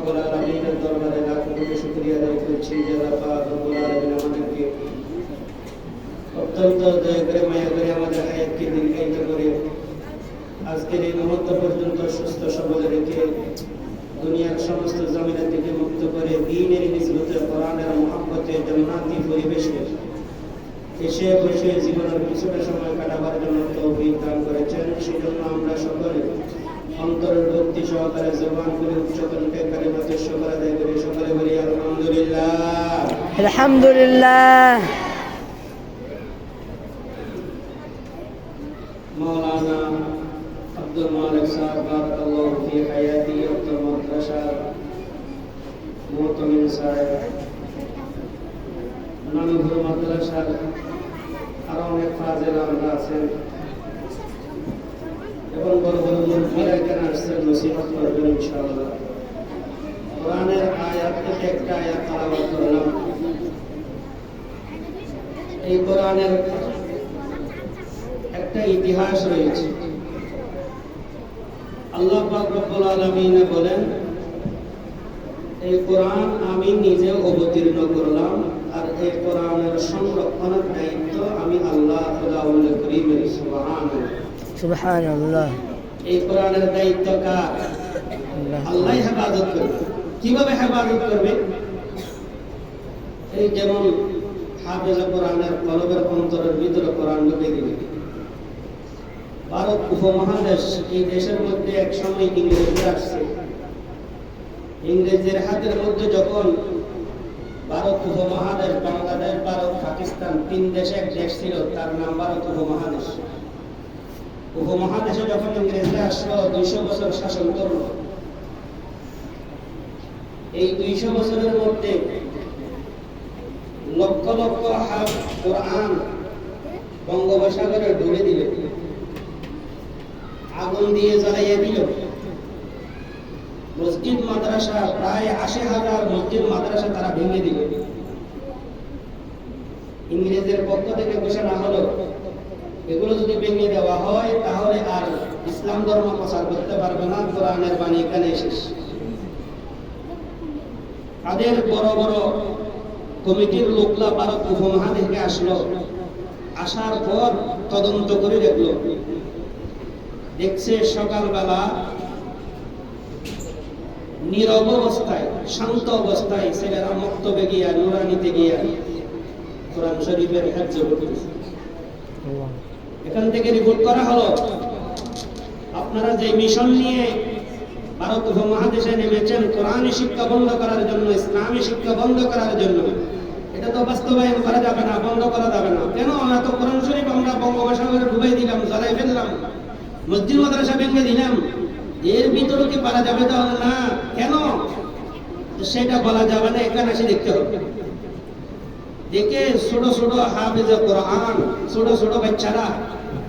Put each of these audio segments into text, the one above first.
রব্বুল আলামিনের দরবারে লাখ কোটি শুকরিয়া আদায় করছি যে আল্লাহ পাক রব্বুল আলামিন আমাদেরকে অত্যন্ত দয়া করে মায়া করে আমাদের হায়াতকে দীর্ঘায়িত করে আজকের এই মুহূর্ত পর্যন্ত সুস্থ সবল রেখে দুনিয়ার সমস্ত জমিনা থেকে মুক্ত করে দ্বীনের নিসবতে কোরআনের মুহাব্বতে জান্নাতি পরিবেশে এসে বসে জীবনের কিছুটা সময় কাটাবার জন্য তৌফিক দান করেছেন। সেজন্য আমরা সকলে অন্তরের ভক্তি সহকারে জবান করে উচ্চকণ্ঠে কালিমাতে শুকর আদায় করে সকলে বলি আলহামদুলিল্লাহ আলহামদুলিল্লাহ। মৌলানা আব্দুল মালিক সাহেব বারাকাল্লাহু ফি হায়াতি আব্দুল মাদ্রাসা মুতামিন সাহেব নানুপুর মাদ্রাসার আরো অনেক ফাজিল আমরা আছেন এবং বড় বড় মুরব্বীরা এখানে আসছেন নসিহত করবেন ইনশাআল্লাহ। কোরআনের আয়াত থেকে একটা আয়াত তেলাওয়াত করলাম। এই কোরআনের একটা ইতিহাস রয়েছে। আল্লাহ পাক রব্বুল আলামিন বলেন, এই কোরআন আমি নিজে অবতীর্ণ করলাম আর এই কোরআনের সংরক্ষণের দায়িত্ব আমি আল্লাহ খুদাউল করিমের। সুবহানাল্লাহ সুবহানাল্লাহ। এই কোরআনের দায়িত্ব কার? আল্লাহ হেফাজত করবে। কিভাবে হেফাজত করবে? এই যেমন হাফেজ কোরআনের কলবের অন্তরের ভিতরে কোরআন ঢুকে দিবে। ভারত উপমহাদেশ, এই দেশের মধ্যে এক সময় ইংরেজরা আসছে। ইংরেজদের হাতের মধ্যে যখন ভারত উপমহাদেশ, বাংলাদেশ, ভারত, পাকিস্তান তিন দেশে এক দেশ ছিল, তার নাম ভারত উপমহাদেশ। উপমহাদেশে যখন ইংরেজরা আসলো 200 বছর শাসন করলো। এই 200 বছরের মধ্যে লক্ষ লক্ষ হাফ কোরআন বঙ্গোপসাগরে ডুবে দিল, আগুন দিয়ে জ্বালাইয়া দিল। মসজিদ মাদ্রাসা প্রায় 80,000 মসজিদ মাদ্রাসা তারা ভেঙে দিল। ইংরেজের পক্ষ থেকে ঘোষণা হলো, এগুলো যদি ভেঙে দেওয়া হয় তাহলে আর ইসলাম ধর্ম প্রচার করতে পারবে না, কোরআনের বাণী এখানে শেষ। তাদের বড় বড় কমিটির লোকলা ভারত উপমহাদেশে আসলো। আসার পর তদন্ত করে দেখলো, দেখছে সকালবেলা নীরব অবস্থায়, শান্ত অবস্থায় ছেলেরা মক্তবে গিয়া, নুরানিতে গিয়া কোরআন শরীফের হেফজ করতেছে। এখান থেকে রিপোর্ট করা হলো, আপনারা যে মিশন নিয়ে ভারত উপমহাদেশে নেমেছেন কোরআনী শিক্ষা বন্ধ করার জন্য, ইসলামী শিক্ষা বন্ধ করার জন্য, এটা তো বাস্তবায়ন করা যাবে না, বন্ধ করা যাবে না। কেন? আমরা তো কোরআন শরীফ আমরা বঙ্গোপসাগরে ডুবাই দিলাম, জ্বালাই ফেললাম, মসজিদ মাদ্রাসা ভেঙে দিলাম, এর ভিতরে কি পারা যাবে? তাহলে না। কেন? সেটা বলা যাবে না, এখানে এসে দেখতে হবে। দেখে ছোট ছোট হাফেজ কোরআন, ছোট ছোট বাচ্চারা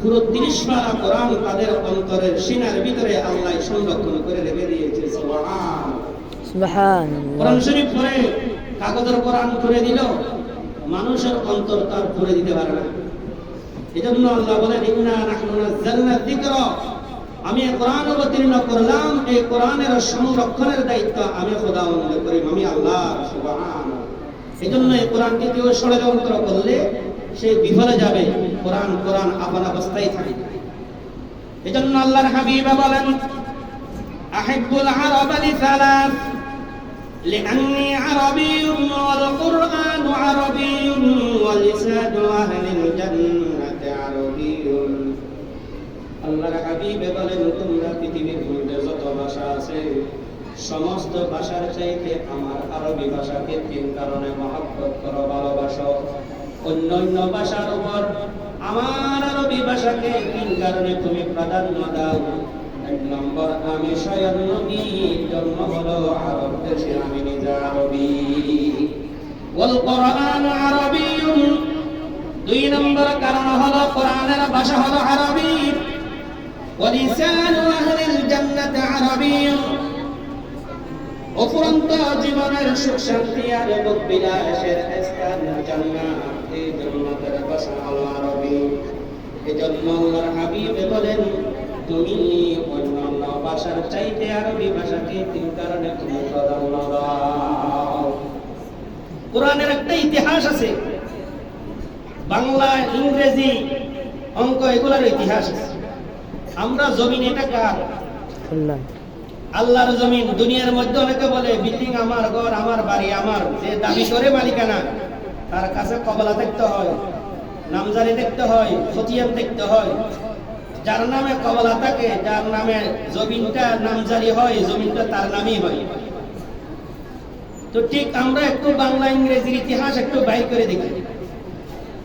পুরো 30 পারা কোরআন তাদের অন্তরের সিনার ভিতরে আল্লাহ সংরক্ষণ করে রেখে দিয়েছে। সুবহানাল্লাহ। কোরআন শরীফ পড়ে কাগজের কোরআন করে দিল, মানুষের অন্তর তার করে দিতে পারে না। এজন্য আল্লাহ বলেন, ইন্না নাহনু নাযালনা যিকরা, আমি কোরআন অবতীর্ণ করলাম, এই কোরআনের সংরক্ষণের দায়িত্ব আমি খোদাবন্দ করি, আমি আল্লাহ। সুবহানাল্লাহ। এজন্য এই কোরআনকে কেউ ষড়যন্ত্র করলে সে বিফলে যাবে। কোরআন কোরআন আপন অবস্থায় থাকে। এজন্য আল্লাহর হাবিব বলেন, আহিব্বুল আরব লিসালাস লিআন্নী আরাবিয়্যুন ওয়াল কুরআনু আরাবিয়্যুন ওয়া লিসানু আহলিল জান্নাতি আরাবিয়্যুন। আল্লাহর হাবিব বলেন, তোমরা পৃথিবীর মধ্যে যত ভাষা আছে সমস্ত ভাষার চাইতে আমার আরবি ভাষাকে 3 কারণে মহব্বত করো, ভালোবাসো। অন্যান্য ভাষার উপর আমার আরবি ভাষাকে 3 কারণে তুমি প্রাধান্য দাও। 1 নম্বর, আমি স্বয়ং নবী, জন্ম হলো আরব দেশে, আমি নিজে আরবি। ওয়াল কুরআন আরাবিয়্যুন, 2 নম্বর কারণ হলো কোরআনের ভাষা হলো আরবি। ওয়া লিসানু আহলিল জান্নাতি আরাবিয়্যুন, অফুরন্ত জীবনের সুখ শান্তি আর ভোগ বিলাসের স্থান জান্নাত, এই জান্নাতের ভাষা হলো আরবি। এজন্য আল্লাহর হাবিব বলেন, তুমি অন্যান্য ভাষার চাইতে আরবি ভাষাকে তিন কারণে তুমি প্রাধান্য দাও। কোরআনের একটা ইতিহাস আছে, বাংলা, ইংরেজি, অঙ্ক এগুলোর ইতিহাস আছে। আমরা জমিন, এটা কার? আল্লাহ। আল্লাহর জমিন। দুনিয়ার মধ্যে অনেকে বলে বিল্ডিং আমার, ঘর আমার, বাড়ি আমার। যে দাবি করে মালিকানা, তার কাছে কবলা দেখতে হয়, নামজারি দেখতে হয়, খতিয়ান দেখতে হয়। যার নামে কবলা থাকে, যার নামে জমিনটা নামজারি হয়, জমিনটা তার নামই হয়। তো ঠিক আমরা একটু বাংলা ইংরেজির ইতিহাস একটু বাই করে দেখি।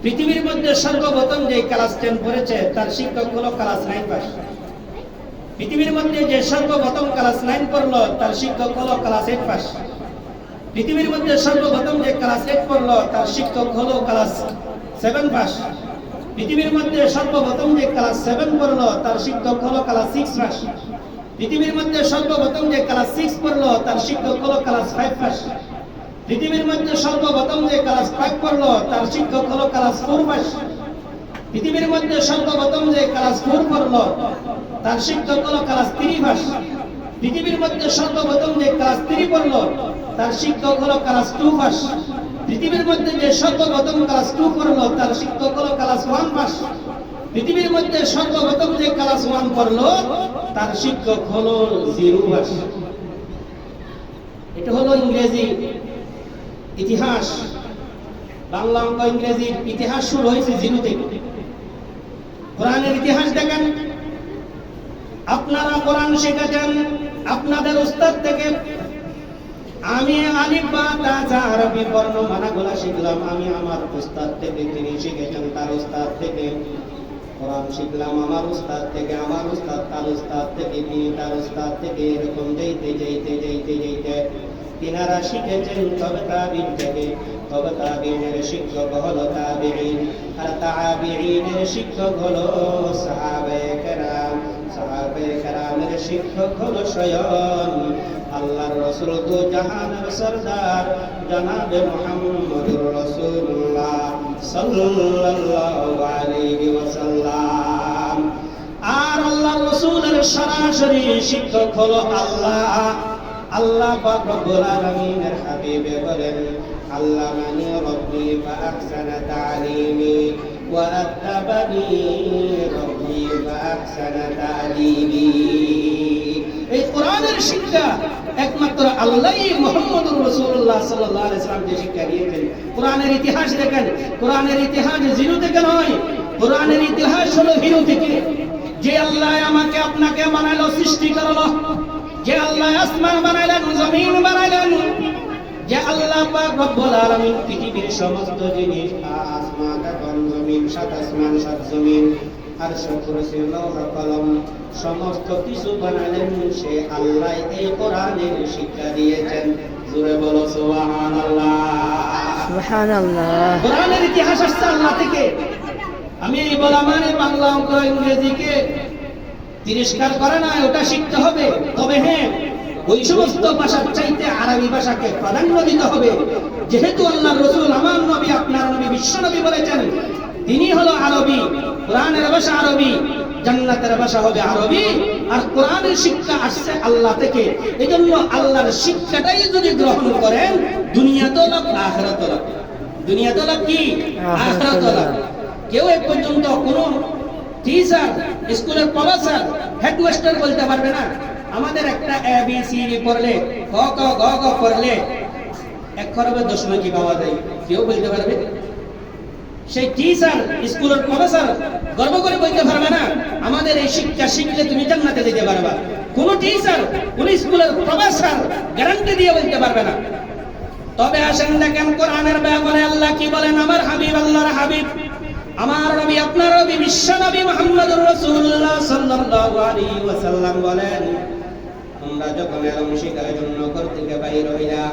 পৃথিবীর মধ্যে সর্বপ্রথম যে ক্লাস 10 পড়েছে তার শিক্ষক হলো ক্লাস 9 পাস। পৃথিবীর মধ্যে যে সর্বপ্রথম ক্লাস 9 পড়লো তার শিক্ষক হলো ক্লাস 8 পাস। পৃথিবীর মধ্যে সর্বপ্রথম যে ক্লাস 8 পড়লো তার শিক্ষক হলো ক্লাস 7 পাস। পৃথিবীর মধ্যে সর্বপ্রথম যে ক্লাস 7 পড়লো তার শিক্ষক হলো ক্লাস 6 পাস। পৃথিবীর মধ্যে সর্বপ্রথম যে ক্লাস 6 পড়লো তার শিক্ষক হলো ক্লাস 5 পাস। পৃথিবীর মধ্যে সর্বপ্রথম যে ক্লাস 5 পড়লো তার শিক্ষক হলো ক্লাস 4 পাস। পৃথিবীর মধ্যে সর্বপ্রথম যে ক্লাস 4 পড়লো তার শিক্ষক হলো ক্লাস 3 পাস। পৃথিবীর মধ্যে সর্বপ্রথম যে ক্লাস 3 পড়লো তার শিক্ষক হলো ক্লাস 2 পাস। পৃথিবীর মধ্যে যে সর্বপ্রথম ক্লাস 2 পড়লো তার শিক্ষক হলো ক্লাস 1 পাস। পৃথিবীর মধ্যে সর্বপ্রথম যে ক্লাস 1 পড়লো তার শিক্ষক হলো 0 পাস। এটা হলো ইংরেজি ইতিহাস। বাংলা, অঙ্ক, ইংরেজির ইতিহাস শুরু হয়েছে 0 থেকে। কোরআনের ইতিহাস দেখেন, আপনারা কোরআন শিখেছেন আপনাদের উস্তাদ থেকে। আমি আলিফ বা তা যা আরবি বর্ণমালাগুলো শিখলাম আমি আমার উস্তাদ থেকে, তিনি শিখেছেন তার উস্তাদ থেকে। কোরআন শিখলাম আমার উস্তাদ থেকে, আমার উস্তাদ তার উস্তাদ থেকে, তিনি তার উস্তাদ থেকে। এরকম যেতে যেতে যেতে যেতে তিনারা শিখেছেন তবে তাবিঈন থেকে। তবে তাবিঈনের শিক্ষক হলো তাবিঈন, আর তাবিঈনের শিক্ষক হলো সাহাবায়ে কেরাম। সাহাবায়ে কেরামের শিক্ষক হলো স্বয়ং আল্লাহর রাসূল দু জাহানের সরদার জনাবে মুহাম্মদুর রাসূলুল্লাহ সাল্লাল্লাহু আলাইহি ওয়াসাল্লাম। আর আল্লাহর রাসূলের সরাসরি শিক্ষক হলো আল্লাহ। আল্লাহ পাক রব্বুল আলামিনের হাবিবে বলেন, আল্লামানি রাব্বি ফাআহসানা তা'লিমি ওয়া আদ্দাবানি রাব্বি ফাআহসানা তা'লিমি। এই কোরআনের শিক্ষা একমাত্র আল্লাহই মুহাম্মদুর রাসূলুল্লাহ সাল্লাল্লাহু আলাইহি ওয়াসাল্লাম যে শিক্ষা দিয়েছেন। কোরআনের ইতিহাস দেখেন, কোরআনের ইতিহাস 0 থেকে নয়, কোরআনের ইতিহাস হলো হিরো থেকে। যে আল্লাহ আমাকে আপনাকে বানাইলো, সৃষ্টি করলো, যে আল্লাহ আসমান বানাইলেন, জমিন বানাইলেন, যে আল্লাহ পাক রব্বুল আলামিন পৃথিবীর সমস্ত জিনিস, আসমান এবং জমিন, 7 আসমান 7 জমিন, আরশ, কুরসি, লৌহ কলম সমস্ত কিছু বানাইলেন, সে আল্লাহ এই কোরআনের শিক্ষা দিয়েছেন। জোরে বলো সুবহানাল্লাহ। সুবহানাল্লাহ। কোরআনের ইতিহাস আসছে আল্লাহ থেকে। আমি এই বলা মানে বাংলা, অঙ্ক, ইংরেজিকে তিরস্কার করে না, ওটা শিখতে হবে। তবে হ্যাঁ, ওই সমস্ত ভাষার চাইতে আরবি ভাষাকে প্রাধান্য দিতে হবে। যেহেতু আল্লাহর রাসূল, আমার নবী, আপনার নবী, বিশ্ব নবী বলেছেন তিনি হলো আরবি, কোরআনের ভাষা আরবি, জান্নাতের ভাষা হবে আরবি, আর কোরআনের শিক্ষা আসছে আল্লাহ থেকে। এজন্য আল্লাহর শিক্ষাটাই যদি গ্রহণ করেন, দুনিয়াতেও লাভ, আখিরাতেও লাভ। দুনিয়াতেও লাভ কি? আখিরাতেও লাভ। কেউ এ পর্যন্ত কোনো টিচার, স্কুলের প্রফেসর, হেডমাস্টার বলতে পারবে না আমাদের একটা ABCD পড়লে, ক খ গ ঘ পড়লে 1 খরবে 10 নাকি পাওয়া যায়, কেউ বলতে পারবে? সেই টিচার, স্কুলের প্রফেসর গর্ব করে বলতে পারবে না আমাদের এই শিক্ষা শিখলে তুমি জান্নাতে যেতে পারবা। কোন টিচার, কোন স্কুলের প্রফেসর গ্যারান্টি দিয়ে বলতে পারবে না। তবে আসেন দেখেন কোরআনের ব্যাপারে আল্লাহ কি বলেন। আমার হাবিব, আল্লাহর হাবিব, আমার নবী, আপনার নবী, বিশ্ব নবী মুহাম্মদুর রাসূলুল্লাহ সাল্লাল্লাহু আলাইহি ওয়াসাল্লাম বলেন, তোমরা যখন এলম শিখার জন্য ঘর থেকে বাইর হইলা,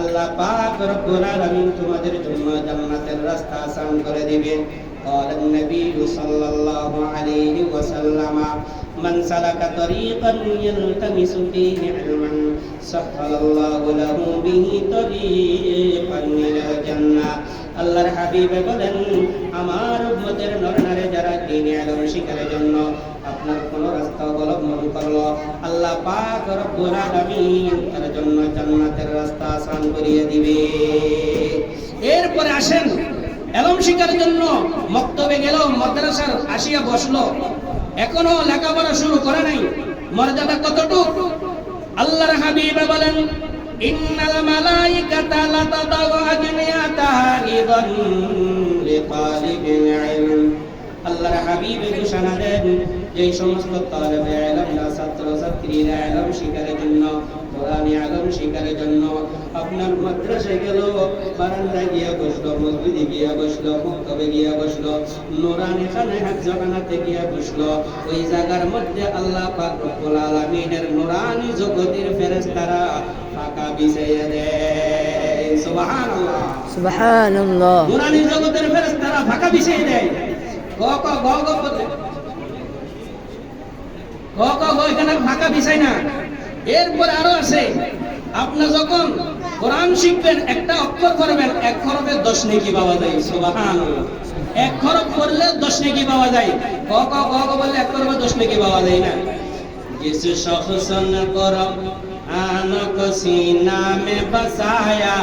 আল্লাহ পাক রব্বুল আলামিন তোমাদের জন্য জান্নাতের রাস্তা আসান করে দিবেন। قال النبي صلى الله عليه وسلم من سلك طريقا يلتمس فيه علما سهل الله له به طريقا إلى الجنة। আল্লাহর হাবিব বলেন, আমার উম্মতের নরনারী যারা দ্বীন ইলম শিখার জন্য আপনার কোন রাস্তা অবলম্বন করলো, আল্লাহ পাক রব্বুল আলামিন তার জন্য জান্নাতের রাস্তা আসান করিয়ে দিবে। এরপরে আসেন, এলম শিক্ষার জন্য মক্তবে গেল, মাদ্রাসার আসিয়া বসলো, এখনো লেখাপড়া শুরু করে নাই। মর্যাদা কতটুকু? আল্লাহর হাবিব বলেন, ইন্নাল মালাইকাতা লা তাদাউ আজনিয়াতাহা রিদান লিতালিবিল ইলম। আল্লাহর হাবিব ঘোষণা দেন, যে সমস্ত তালেবে ইলমরা, ছাত্র ছাত্রীরা ইলম শিখার জন্য, কোরআনী ইলম শিখার জন্য আপনার মাদ্রাসায় গেল, বারান্দায় গিয়া বসলো, মসজিদে গিয়া বসলো, মক্তবে গিয়া বসলো, নূরানী খানায় হাফজাখানাতে গিয়া বসলো, ওই জায়গার মধ্যে আল্লাহ পাক রব্বুল আলামিনের নূরানী জগতের ফেরেশতারা ফাঁকা বিছাইয়া দেয়। সুবহানাল্লাহ, সুবহানাল্লাহ। নূরানী জগতের ফেরেশতারা ফাঁকা বিছাইয়া দেয়। এখানে ফাঁকা বিছাই না। এরপর আরো আছে, আপনি যখন কোরআন শিখবেন, একটা অক্ষর করবেন, এক হরফে 10 নেকি পাওয়া যায়। সুবহানাল্লাহ, এক হরফ পড়লে 10 নেকি পাওয়া যায়। ক ক গ গ বললে এক হরফে 10 নেকি পাওয়া যায় না। जिस शख्स ने कुरान को सीना में बसाया,